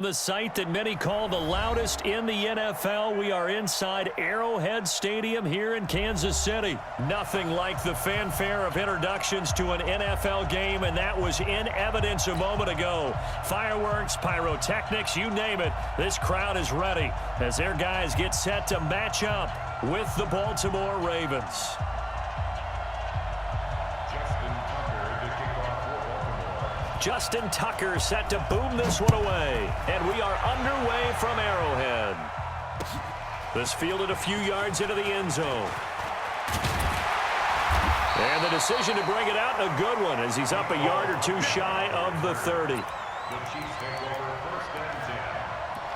The site that many call the loudest in the NFL. We are inside Arrowhead Stadium here in Kansas City. Nothing like the fanfare of introductions to an NFL game, and that was in evidence a moment ago. Fireworks, pyrotechnics, you name it. This crowd is ready as their guys get set to match up with the Baltimore Ravens. Justin Tucker set to boom this one away. And we are underway from Arrowhead. This fielded a few yards into the end zone. And the decision to bring it out, a good one, as he's up a yard or two shy of the 30. The Chiefs take over first and 10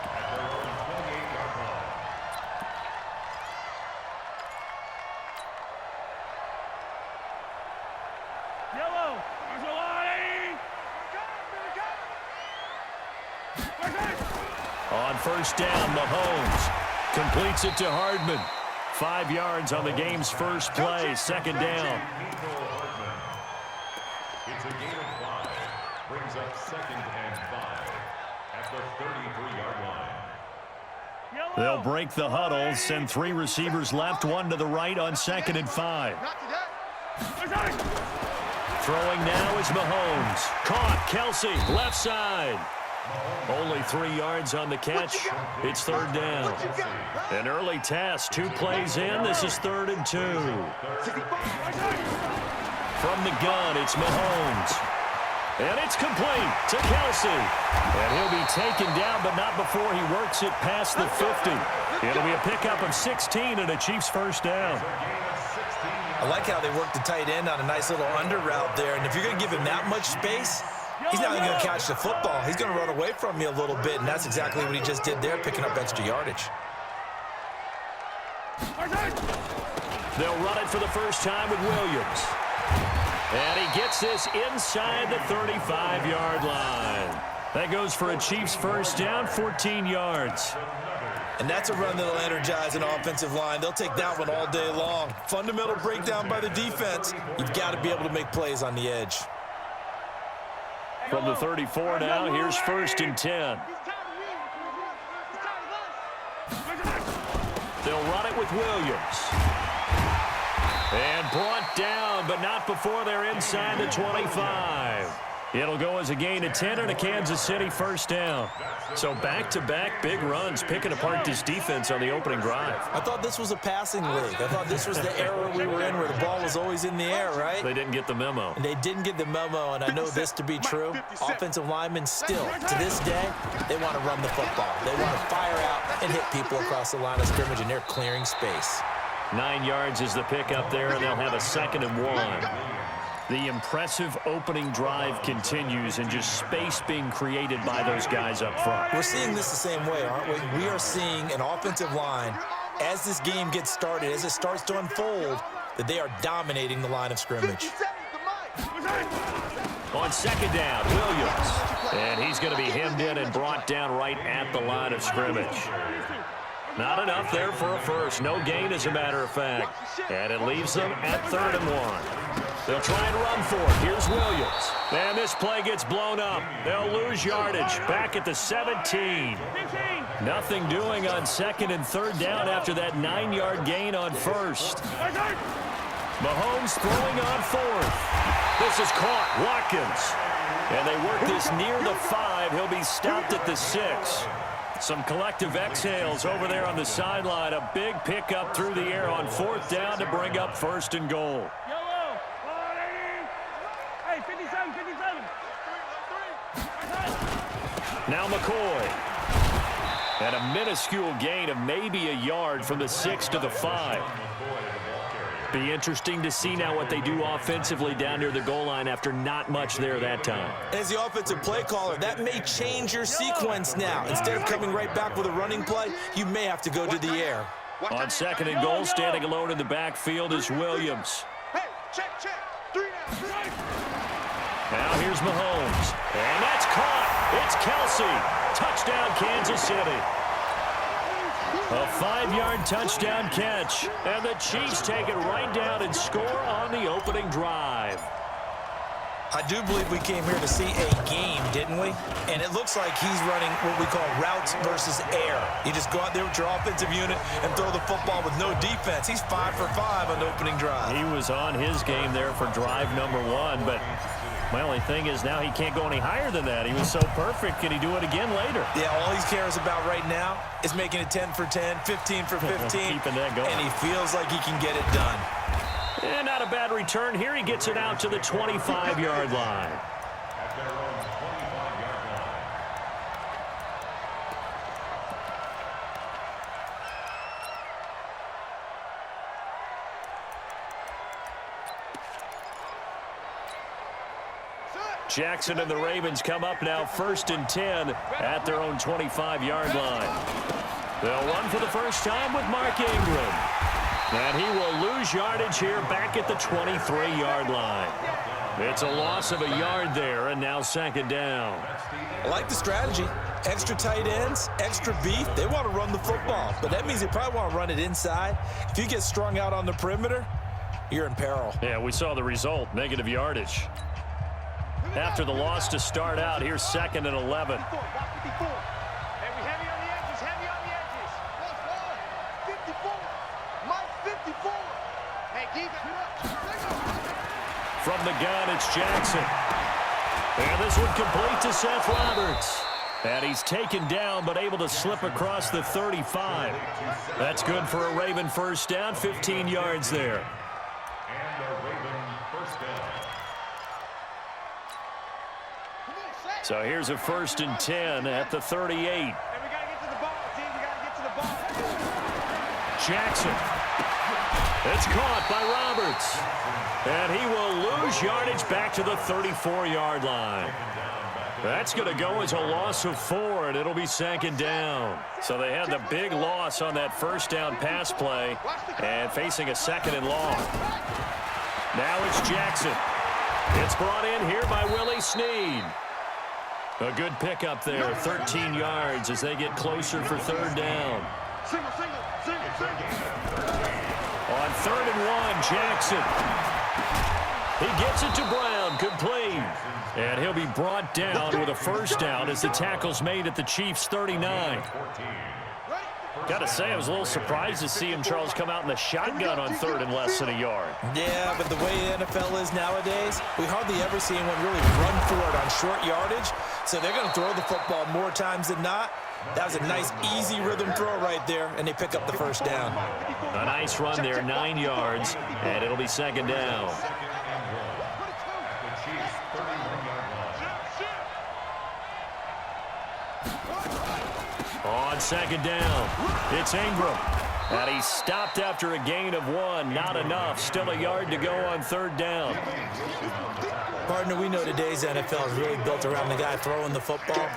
at their own 28-yard line. Yellow, on first down, Mahomes completes it to Hardman. 5 yards on the game's first play, second down. It's a gain of 5. Brings up second and 5 at the 33-yard line. They'll break the huddle, send 3 receivers left, 1 to the right on second and 5. Throwing now is Mahomes. Caught, Kelsey, left side. Only 3 yards on the catch. It's third down. An early test, 2 plays in. This is 3rd and 2. From the gun, it's Mahomes. And it's complete to Kelsey. And he'll be taken down, but not before he works it past the 50. It'll be a pickup of 16 and a Chiefs first down. I like how they work the tight end on a nice little under route there. And if you're going to give him that much space, he's not even going to catch the football. He's going to run away from you a little bit, and that's exactly what he just did there, picking up extra yardage. They'll run it for the first time with Williams. And he gets this inside the 35-yard line. That goes for a Chiefs first down, 14 yards. And that's a run that'll energize an offensive line. They'll take that one all day long. Fundamental breakdown by the defense. You've got to be able to make plays on the edge. From the 34 now, here's first and 10. They'll run it with Williams. And brought down, but not before they're inside the 25. It'll go as a gain of 10 and a Kansas City first down. So back-to-back big runs, picking apart this defense on the opening drive. I thought this was a passing league. I thought this was the era we were in where the ball was always in the air, right? They didn't get the memo. And they didn't get the memo, and I know this to be true. Offensive linemen still, to this day, they want to run the football. They want to fire out and hit people across the line of scrimmage, and they're clearing space. 9 yards is the pickup there, and they'll have a 2nd and 1. The impressive opening drive continues, and just space being created by those guys up front. We're seeing this the same way, aren't we? We are seeing an offensive line, as this game gets started, as it starts to unfold, that they are dominating the line of scrimmage. On second down, Williams. And he's going to be hemmed in and brought down right at the line of scrimmage. Not enough there for a first. No gain, as a matter of fact. And it leaves them at 3rd and 1. They'll try and run for it. Here's Williams. And this play gets blown up. They'll lose yardage back at the 17. Nothing doing on 2nd and 3rd down after that 9-yard gain on first. Mahomes throwing on 4th. This is caught. Watkins. And they work this near the 5. He'll be stopped at the 6. Some collective exhales over there on the sideline. A big pickup through the air on 4th down to bring up 1st and goal. Now McCoy. And a minuscule gain of maybe a yard from the 6 to the 5. Be interesting to see now what they do offensively down near the goal line after not much there that time. As the offensive play caller, that may change your sequence now. Instead of coming right back with a running play, you may have to go to the air. On 2nd and goal, standing alone in the backfield is Williams. Now here's Mahomes. And that's caught. It's Kelsey. Touchdown, Kansas City. A 5-yard touchdown catch. And the Chiefs take it right down and score on the opening drive. I do believe we came here to see a game, didn't we? And it looks like he's running what we call routes versus air. You just go out there with your offensive unit and throw the football with no defense. He's 5 for 5 on the opening drive. He was on his game there for drive number 1, but my only thing is now he can't go any higher than that. He was so perfect. Can he do it again later? Yeah, all he cares about right now is making it 10 for 10, 15 for 15. Keeping that going. And he feels like he can get it done. And not a bad return here. He gets it out to the 25-yard line. At their own 25-yard line. Jackson and the Ravens come up now 1st and 10 at their own 25-yard line. They'll run for the first time with Mark Ingram. And he will lose yardage here back at the 23-yard line. It's a loss of a yard there, and now 2nd down. I like the strategy. Extra tight ends, extra beef. They want to run the football, but that means they probably want to run it inside. If you get strung out on the perimeter, you're in peril. Yeah, we saw the result, negative yardage. After the loss to start out, here's 2nd and 11. From the gun, it's Jackson. And this one complete to Seth Roberts. And he's taken down, but able to slip across the 35. That's good for a Raven first down, 15 yards there. And a Raven first down. So here's a 1st and 10 at the 38. And we got to get to the ball, team. We got to get to the ball. Jackson. It's caught by Roberts. And he will lose yardage back to the 34-yard line. That's going to go as a loss of 4, and it'll be 2nd down. So they had the big loss on that first down pass play and facing a 2nd and long. Now it's Jackson. It's brought in here by Willie Snead. A good pickup there, 13 yards as they get closer for 3rd down. On 3rd and 1, Jackson. He gets it to Brown, complete. And he'll be brought down with a first down as the tackle's made at the Chiefs' 39. Got to say, I was a little surprised to see him, Charles, come out in the shotgun on 3rd and less than a yard. Yeah, but the way the NFL is nowadays, we hardly ever see anyone really run for it on short yardage. So they're going to throw the football more times than not. That was a nice, easy rhythm throw right there, and they pick up the first down. A nice run there, 9 yards, and it'll be 2nd down. On 2nd down, it's Ingram. And he's stopped after a gain of 1. Not enough. Still a yard to go on 3rd down. Partner, we know today's NFL is really built around the guy throwing the football.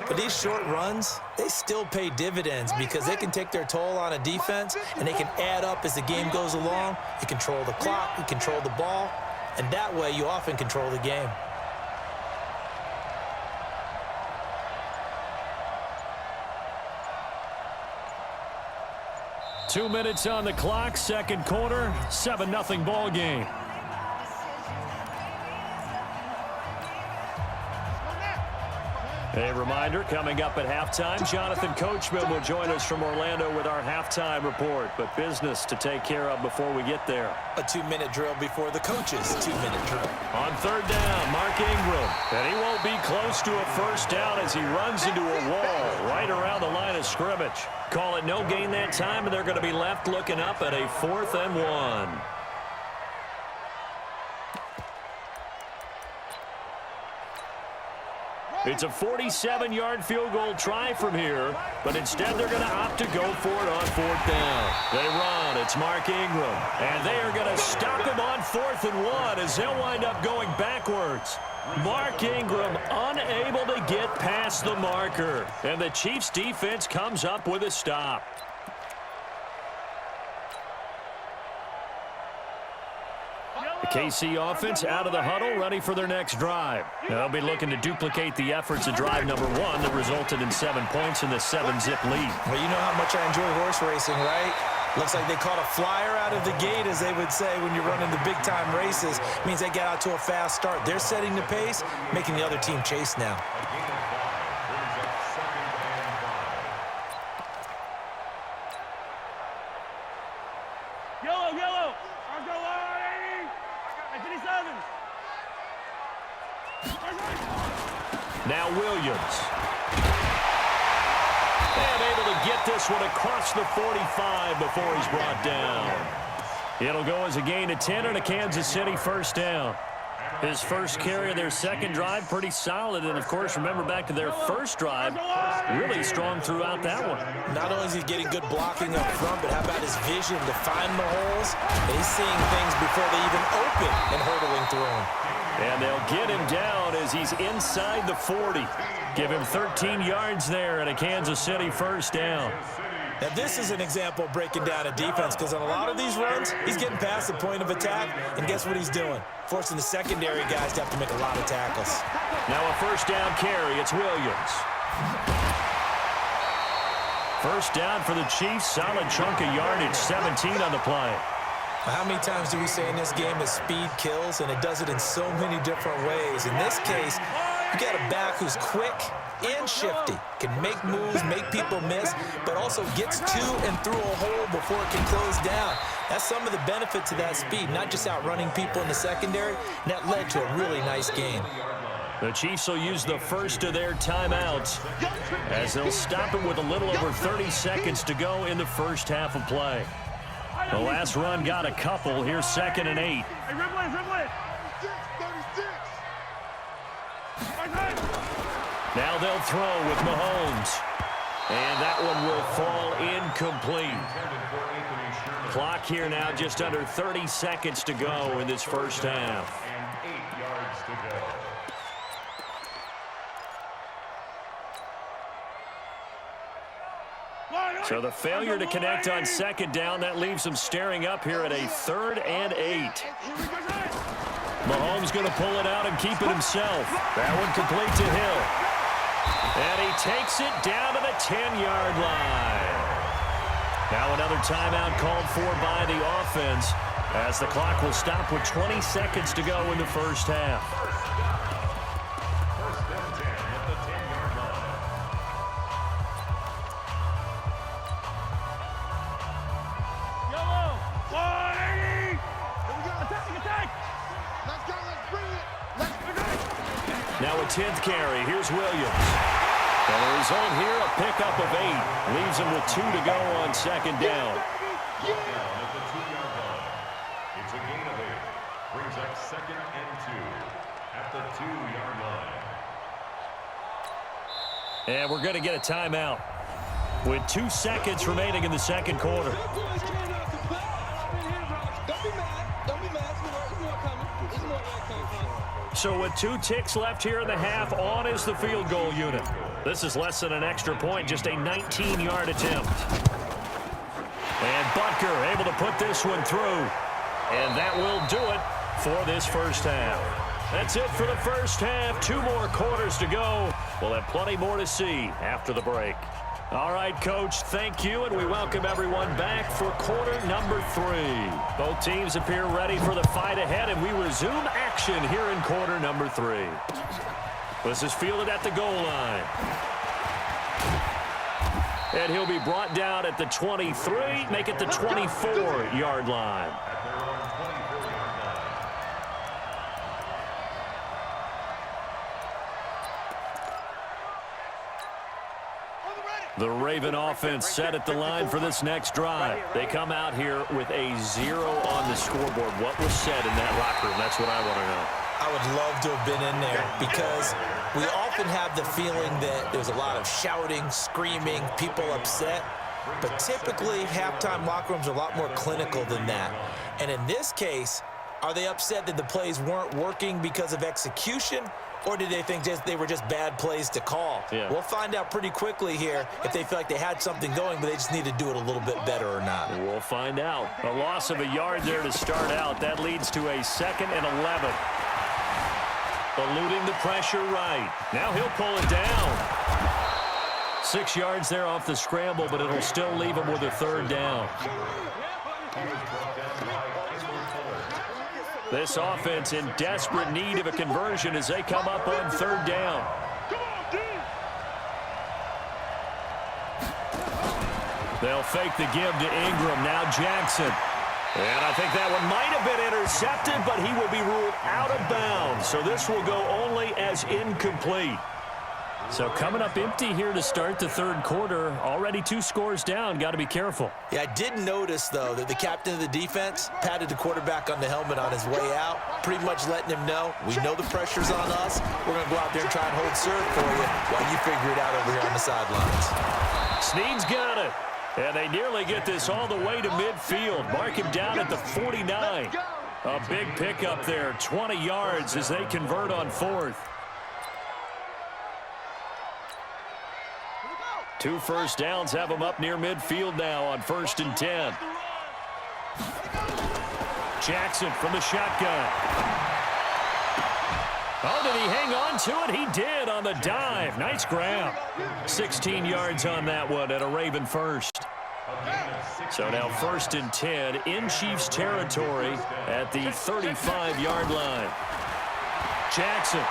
But these short runs, they still pay dividends because they can take their toll on a defense, and they can add up as the game goes along. You control the clock, you control the ball, and that way you often control the game. Two minutes on the clock, 2nd quarter, 7-0 ball game. A reminder, coming up at halftime, Jonathan Coachman will join us from Orlando with our halftime report, but business to take care of before we get there. A 2-minute drill before the coach's 2-minute drill. On 3rd down, Mark Ingram, and he won't be close to a first down as he runs into a wall right around the line of scrimmage. Call it no gain that time, and they're going to be left looking up at a 4th and 1. It's a 47-yard field goal try from here, but instead they're going to opt to go for it on 4th down. They run. It's Mark Ingram, and they are going to stop him on 4th and 1 as they'll wind up going backwards. Mark Ingram unable to get past the marker, and the Chiefs defense comes up with a stop. The KC offense out of the huddle, ready for their next drive. They'll be looking to duplicate the efforts of drive number 1 that resulted in 7 points in the 7-zip lead. Well, you know how much I enjoy horse racing, right? Looks like they caught a flyer out of the gate, as they would say when you're running the big-time races. Means they get out to a fast start. They're setting the pace, making the other team chase now. Yellow, yellow. I'll go on. 87. Now Williams. And able to get this one across the 45 before he's brought down. It'll go as a gain of 10 and a Kansas City first down. His first carry of their second drive, pretty solid. And, of course, remember back to their first drive, really strong throughout that one. Not only is he getting good blocking up front, but how about his vision to find the holes? And he's seeing things before they even open and hurdling through them. And they'll get him down as he's inside the 40. Give him 13 yards there and a Kansas City first down. Now, this is an example of breaking down a defense, because on a lot of these runs, he's getting past the point of attack, and guess what he's doing? Forcing the secondary guys to have to make a lot of tackles. Now a first down carry. It's Williams. First down for the Chiefs. Solid chunk of yardage, 17 on the play. How many times do we say in this game that speed kills, and it does it in so many different ways? In this case, you got a back who's quick and shifty, can make moves, make people miss, but also gets to and through a hole before it can close down. That's some of the benefits of that speed, not just outrunning people in the secondary, and that led to a really nice game. The Chiefs will use the first of their timeouts as they'll stop it with a little over 30 seconds to go in the first half of play. The last run got a couple. Here's 2nd and 8. Hey, Ripley. Now they'll throw with Mahomes. And that one will fall incomplete. Clock here now, just under 30 seconds to go in this first half. And 8 yards to go. So the failure to connect on second down, that leaves them staring up here at a 3rd and 8. Mahomes going to pull it out and keep it himself. That one complete to Hill. And he takes it down to the 10-yard line. Now another timeout called for by the offense as the clock will stop with 20 seconds to go in the first half. First and 10 at the 10-yard line. Yellow. 180. Here we go. Attack. Let's go. Let's bring it. Now a 10th carry. Here's Williams. And the result here, a pickup of 8. Leaves him with 2 to go on second down. Down at the 2-yard line. It's a gain of 8. Brings up 2nd and 2 at the 2-yard line. And we're going to get a timeout with 2 seconds remaining in the second quarter. Don't be mad. Don't be mad. It's more coming. It's more coming. So with 2 ticks left here in the half, on is the field goal unit. This is less than an extra point, just a 19-yard attempt. And Butker able to put this one through. And that will do it for this first half. That's it for the first half. 2 more quarters to go. We'll have plenty more to see after the break. All right, Coach, thank you, and we welcome everyone back for quarter number 3. Both teams appear ready for the fight ahead, and we resume action here in quarter number 3. This is fielded at the goal line. And he'll be brought down at the 23, make it the 24-yard line. At their own 24-yard line. The Raven offense set at the line for this next drive. They come out here with a 0 on the scoreboard. What was said in that locker room? That's what I want to know. I would love to have been in there, because we often have the feeling that there's a lot of shouting, screaming, people upset. But typically, halftime locker rooms are a lot more clinical than that. And in this case, are they upset that the plays weren't working because of execution, or did they think they were just bad plays to call? Yeah. We'll find out pretty quickly here if they feel like they had something going, but they just need to do it a little bit better or not. We'll find out. A loss of a yard there to start out. That leads to a 2nd and 11. Eluding the pressure right. Now he'll pull it down. 6 yards there off the scramble, but it'll still leave him with a third down. This offense in desperate need of a conversion as they come up on third down. They'll fake the give to Ingram. Now Jackson. And I think that one might have been intercepted, but he will be ruled out of bounds. So this will go only as incomplete. So coming up empty here to start the third quarter. Already 2 scores down. Got to be careful. Yeah, I did notice, though, that the captain of the defense patted the quarterback on the helmet on his way out, pretty much letting him know, we know the pressure's on us. We're going to go out there and try and hold serve for you while you figure it out over here on the sidelines. Snead's got it. And they nearly get this all the way to midfield. Mark him down at the 49. A big pickup there, 20 yards as they convert on fourth. 2 first downs have them up near midfield now on 1st and 10. Jackson from the shotgun. Oh, did he hang on to it? He did on the dive. Nice grab. 16 yards on that one and a Raven first. So now 1st and 10 in Chiefs territory at the 35-yard line. Jackson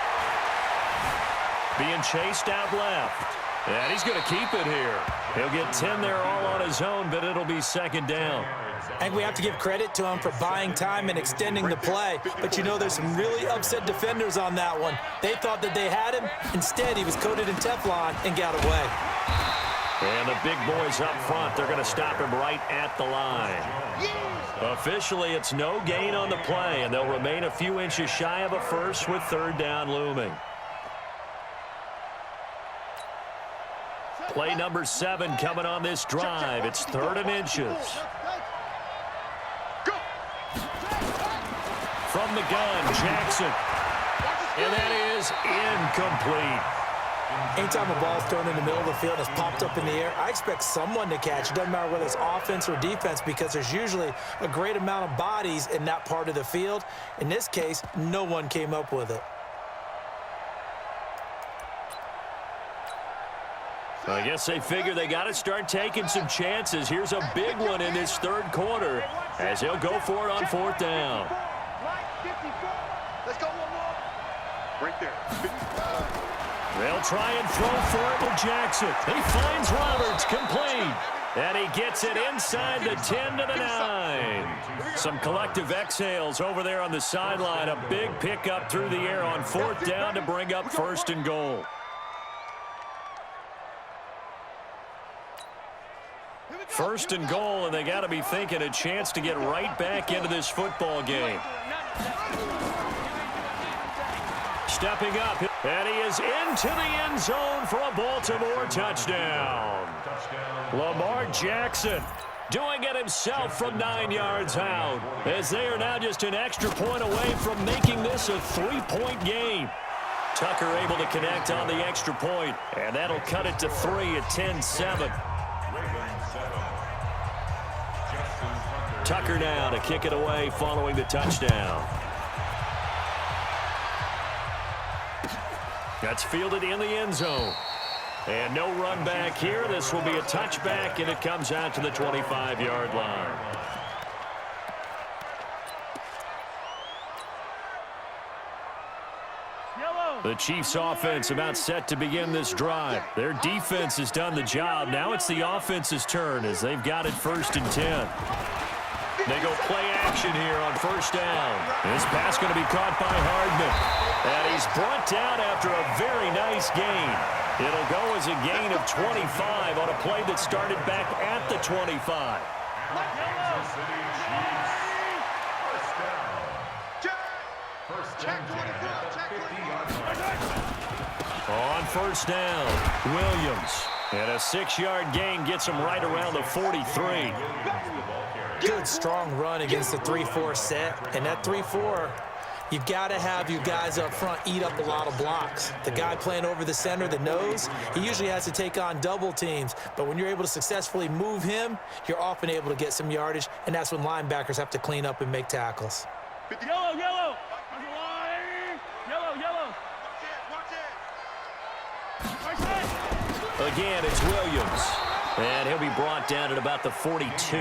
being chased out left. And he's going to keep it here. He'll get 10 there all on his own, but it'll be second down. I think we have to give credit to him for buying time and extending the play. But, you know, there's some really upset defenders on that one. They thought that they had him. Instead, he was coated in Teflon and got away. And the big boys up front, they're going to stop him right at the line. Officially, it's no gain on the play, and they'll remain a few inches shy of a first with third down looming. Play number 7 coming on this drive. It's 3rd and inches. From the gun, Jackson. And that is incomplete. Anytime a ball's thrown in the middle of the field and it's popped up in the air, I expect someone to catch. It doesn't matter whether it's offense or defense because there's usually a great amount of bodies in that part of the field. In this case, no one came up with it. I guess they figure they got to start taking some chances. Here's a big one in this third quarter as he'll go for it on 4th down. Let's go one more. Right there. They'll try and throw for it with Jackson. He finds Roberts complete. And he gets it inside the 10 to the 9. Some collective exhales over there on the sideline. A big pickup through the air on 4th down to bring up 1st and goal. First and goal, and they got to be thinking a chance to get right back into this football game. Stepping up, and he is into the end zone for a Baltimore touchdown. Lamar Jackson doing it himself from 9 yards out, as they are now just an extra point away from making this a 3-point game. Tucker able to connect on the extra point, and that'll cut it to 3 at 10-7. Tucker now to kick it away following the touchdown. That's fielded in the end zone. And no run back here. This will be a touchback, and it comes out to the 25-yard line. The Chiefs offense about set to begin this drive. Their defense has done the job. Now it's the offense's turn as they've got it 1st and 10. They go play action here on 1st down. This pass going to be caught by Hardman. And he's brought down after a very nice gain. It'll go as a gain of 25 on a play that started back at the 25. On 1st down, Williams. And a 6-yard gain gets him right around the 43. Good, strong run against the 3-4 set. And that 3-4, you've got to have you guys up front eat up a lot of blocks. The guy playing over the center, the nose, he usually has to take on double teams. But when you're able to successfully move him, you're often able to get some yardage, and that's when linebackers have to clean up and make tackles. Yellow, yellow. Yellow, yellow. A again, it's Williams. And he'll be brought down at about the 42.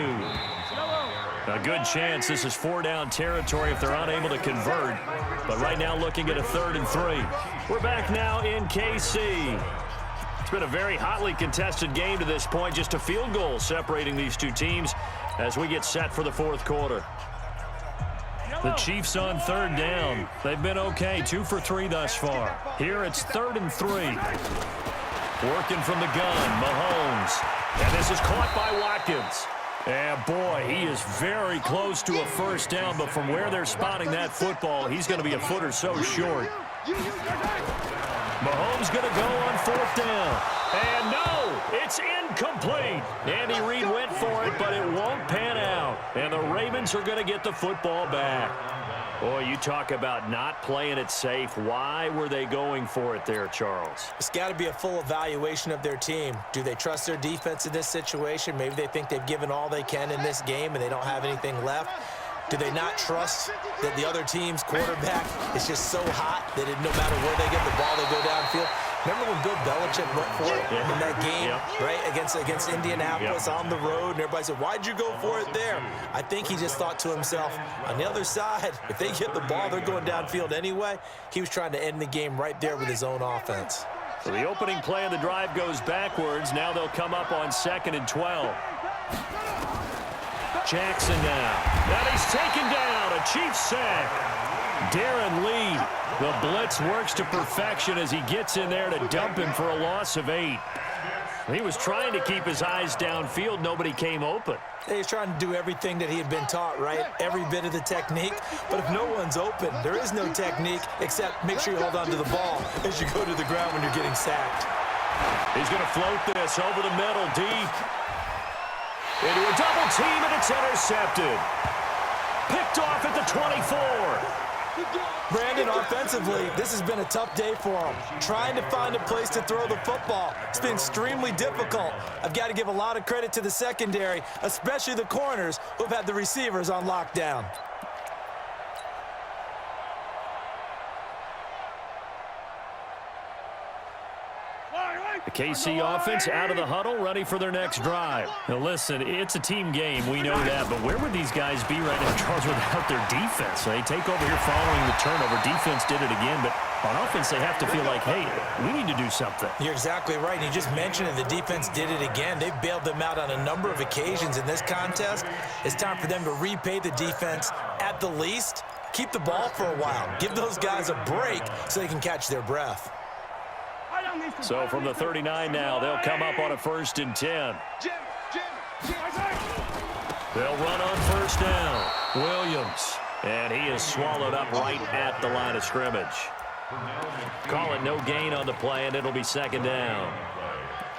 A good chance this is 4-down territory if they're unable to convert. But right now looking at a 3rd and 3. We're back now in KC. It's been a very hotly contested game to this point. Just a field goal separating these two teams as we get set for the 4th quarter. The Chiefs on 3rd down. They've been okay, 2 for 3 thus far. Here it's 3rd and 3. Working from the gun, Mahomes. And this is caught by Watkins. And boy, he is very close to a 1st down, but from where they're spotting that football, he's going to be a foot or so short. Mahomes going to go on 4th down. And no, it's incomplete. Andy Reid went for it, but it won't pan out. And the Ravens are going to get the football back. Boy, you talk about not playing it safe. Why were they going for it there, Charles? It's got to be a full evaluation of their team. Do they trust their defense in this situation? Maybe they think they've given all they can in this game and they don't have anything left. Do they not trust that the other team's quarterback is just so hot that no matter where they get the ball, they go downfield? Remember when Bill Belichick went for it in that game, right, against Indianapolis on the road, and everybody said, why'd you go for it there? I think he just thought to himself, on the other side, if they get the ball, they're going downfield anyway. He was trying to end the game right there with his own offense. So the opening play of the drive goes backwards. Now they'll come up on 2nd and 12. Jackson now. And he's taken down. A Chiefs sack. Darren Lee. The blitz works to perfection as he gets in there to dump him for a loss of 8. He was trying to keep his eyes downfield. Nobody came open. He's trying to do everything that he had been taught, right? Every bit of the technique. But if no one's open, there is no technique except make sure you hold on to the ball as you go to the ground when you're getting sacked. He's going to float this over the middle, deep. Into a double team, and it's intercepted. Picked off at the 24. Brandon, offensively, this has been a tough day for him. Trying to find a place to throw the football. It's been extremely difficult. I've got to give a lot of credit to the secondary, especially the corners who've had the receivers on lockdown. The KC offense out of the huddle, ready for their next drive. Now listen, it's a team game, we know that, but where would these guys be right now, Charles, without their defense? They take over here following the turnover. Defense did it again, but on offense they have to feel like, hey, we need to do something. You're exactly right. And you just mentioned it, the defense did it again. They've bailed them out on a number of occasions in this contest. It's time for them to repay the defense at the least. Keep the ball for a while. Give those guys a break so they can catch their breath. So from the 39 now, they'll come up on a 1st and 10. They'll run on 1st down. Williams. And he is swallowed up right at the line of scrimmage. Call it no gain on the play, and it'll be 2nd down.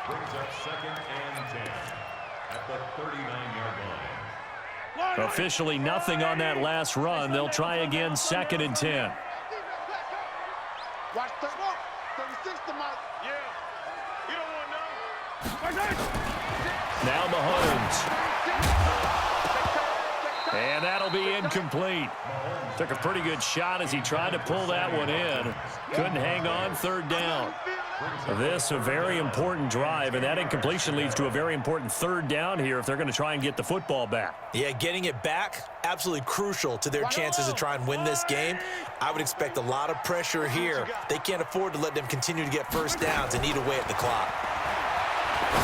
Brings up 2nd and 10 at the 39-yard line. Officially nothing on that last run. They'll try again 2nd and 10. Watch 36 to my... Yeah. You don't want to know. Now Mahomes. And that'll be incomplete. Took a pretty good shot as he tried to pull that one in. Couldn't hang on, 3rd down. This a very important drive, and that incompletion leads to a very important 3rd down here if they're going to try and get the football back. Yeah, getting it back, absolutely crucial to their chances to try and win this game. I would expect a lot of pressure here. They can't afford to let them continue to get 1st downs and eat away at the clock.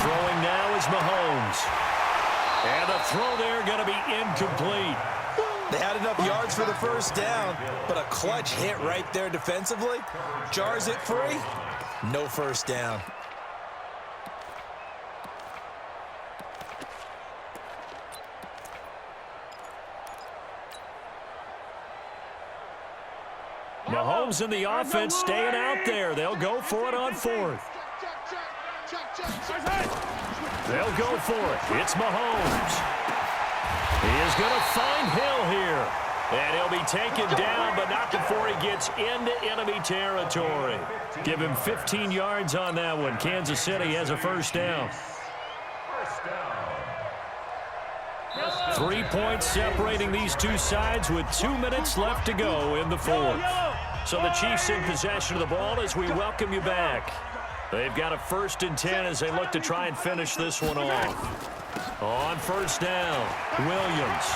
Throwing now is Mahomes. And the throw there going to be incomplete. They had enough yards for the 1st down, but a clutch hit right there defensively. Jars it free. No 1st down. Mahomes and the offense staying out there. They'll go for it on 4th. They'll go for it. It's Mahomes. He is going to find Hill here. And he'll be taken down, but not before he gets into enemy territory. Give him 15 yards on that one. Kansas City has a 1st down. 3 points separating these two sides with 2 minutes left to go in the 4th. So the Chiefs in possession of the ball as we welcome you back. They've got a 1st and 10 as they look to try and finish this one off. On 1st down, Williams.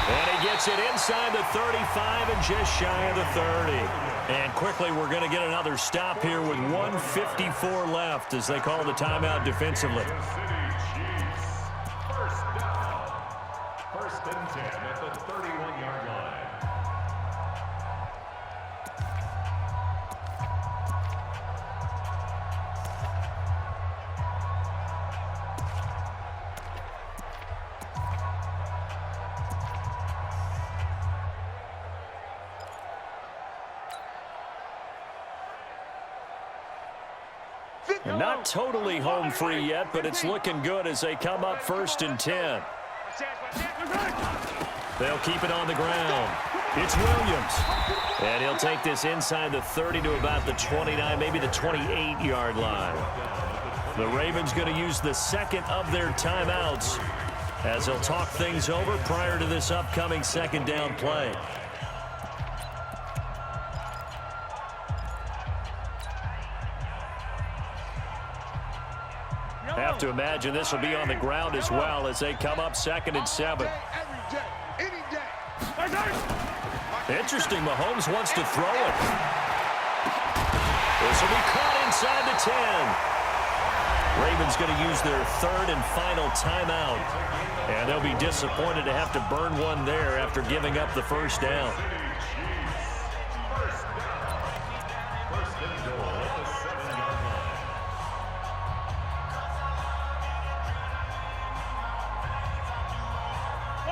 And he gets it inside the 35 and just shy of the 30. And quickly we're going to get another stop here with 1:54 left as they call the timeout defensively. First and 10 at the 31-yard line. And not totally home free yet, but it's looking good as they come up 1st and 10. They'll keep it on the ground. It's Williams. And he'll take this inside the 30 to about the 29, maybe the 28-yard line. The Ravens going to use the 2nd of their timeouts as they'll talk things over prior to this upcoming 2nd down play. Have to imagine this will be on the ground as well as they come up 2nd and 7. Interesting, Mahomes wants to throw it. This will be caught inside the 10. Ravens going to use their 3rd and final timeout. And they'll be disappointed to have to burn one there after giving up the 1st down.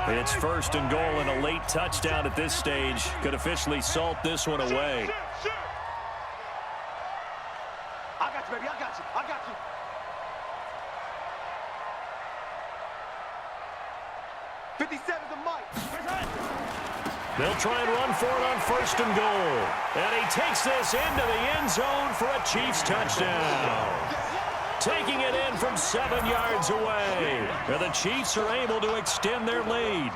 It's 1st and goal and a late touchdown at this stage. Could officially salt this one away. I got you, baby. I got you. I got you. They'll try and run for it on 1st and goal. And he takes this into the end zone for a Chiefs touchdown. Taking it in from 7 yards away. And the Chiefs are able to extend their lead.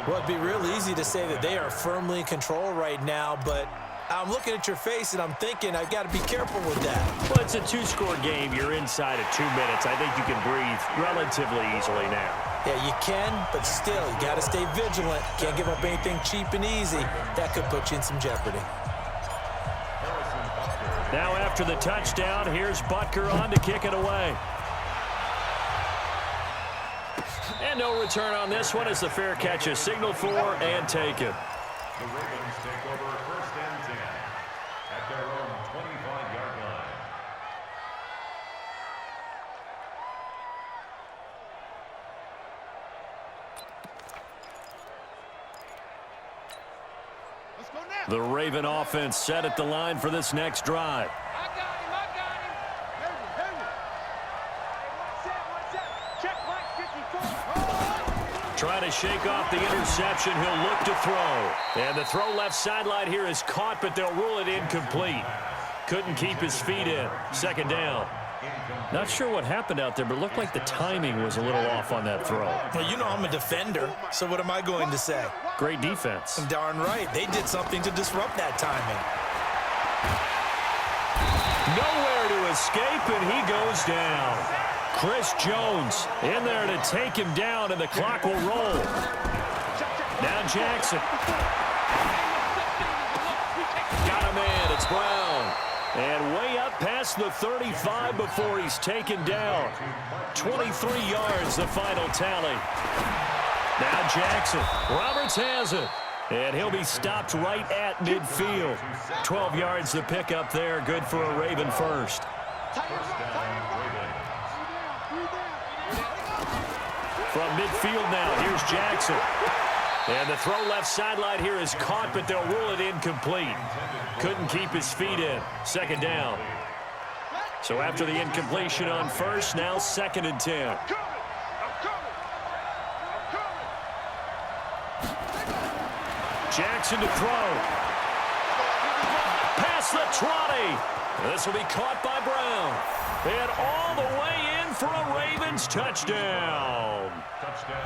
Well, it'd be real easy to say that they are firmly in control right now, but I'm looking at your face and I'm thinking I've got to be careful with that. Well, it's a 2-score game. You're inside of 2 minutes. I think you can breathe relatively easily now. Yeah, you can, but still, you got to stay vigilant. Can't give up anything cheap and easy. That could put you in some jeopardy. Now after the touchdown, here's Butker on to kick it away. And no return on this one as the fair catch is signaled for and taken. The Ravens take over 1st and 10 at their own 25-yard line. Let's go now. The Raven offense set at the line for this next drive. I got him. I got him. Heavy, heavy. One set. Check right 54. Trying to shake off the interception. He'll look to throw. And the throw left sideline here is caught, but they'll rule it incomplete. Couldn't keep his feet in. 2nd down. Not sure what happened out there, but it looked like the timing was a little off on that throw. Well, you know I'm a defender, so what am I going to say? Great defense. Darn right. They did something to disrupt that timing. Nowhere to escape, and he goes down. Chris Jones in there to take him down, and the clock will roll. Now Jackson. Got a man. It's Brown. And way up past the 35 before he's taken down. 23 yards, the final tally. Now Jackson. Roberts has it. And he'll be stopped right at midfield. 12 yards to pick up there. Good for a Raven first. From midfield now, here's Jackson. And the throw left sideline here is caught, but they'll rule it incomplete. Couldn't keep his feet in. 2nd down. So after the incompletion on 1st, now 2nd and 10. Jackson to throw. Past the 20. This will be caught by Brown. And all the way in for a Ravens touchdown.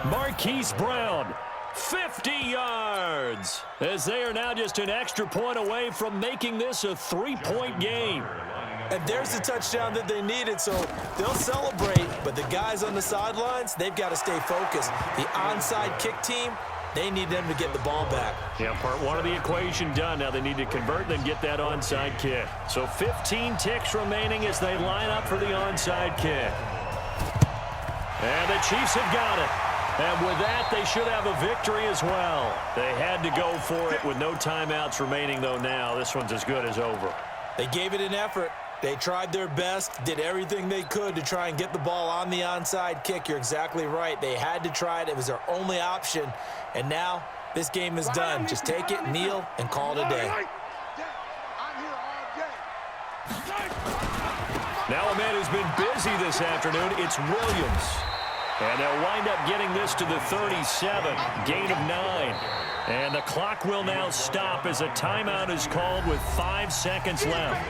Marquise Brown. 50 yards as they are now just an extra point away from making this a 3-point game. And there's the touchdown that they needed, so they'll celebrate. But the guys on the sidelines, they've got to stay focused. The onside kick team, they need them to get the ball back. Yeah, part one of the equation done. Now they need to convert and get that onside kick. So 15 ticks remaining as they line up for the onside kick. And the Chiefs have got it. And with that, they should have a victory as well. They had to go for it with no timeouts remaining, though, now. This one's as good as over. They gave it an effort. They tried their best, did everything they could to try and get the ball on the onside kick. You're exactly right. They had to try it. It was their only option. And now this game is done. Just take it, kneel, and call it a day. Now a man who's been busy this afternoon, it's Williams. And they'll wind up getting this to the 37, gain of 9. And the clock will now stop as a timeout is called with 5 seconds left.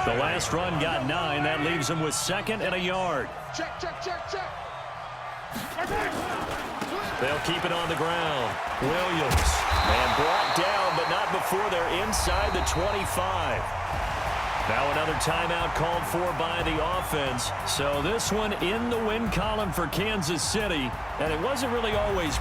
The last run got 9. That leaves them with 2nd and a yard. Check, check, check, check. They'll keep it on the ground. Williams. And brought down, but not before they're inside the 25. Now another timeout called for by the offense. So this one in the win column for Kansas City. And it wasn't really always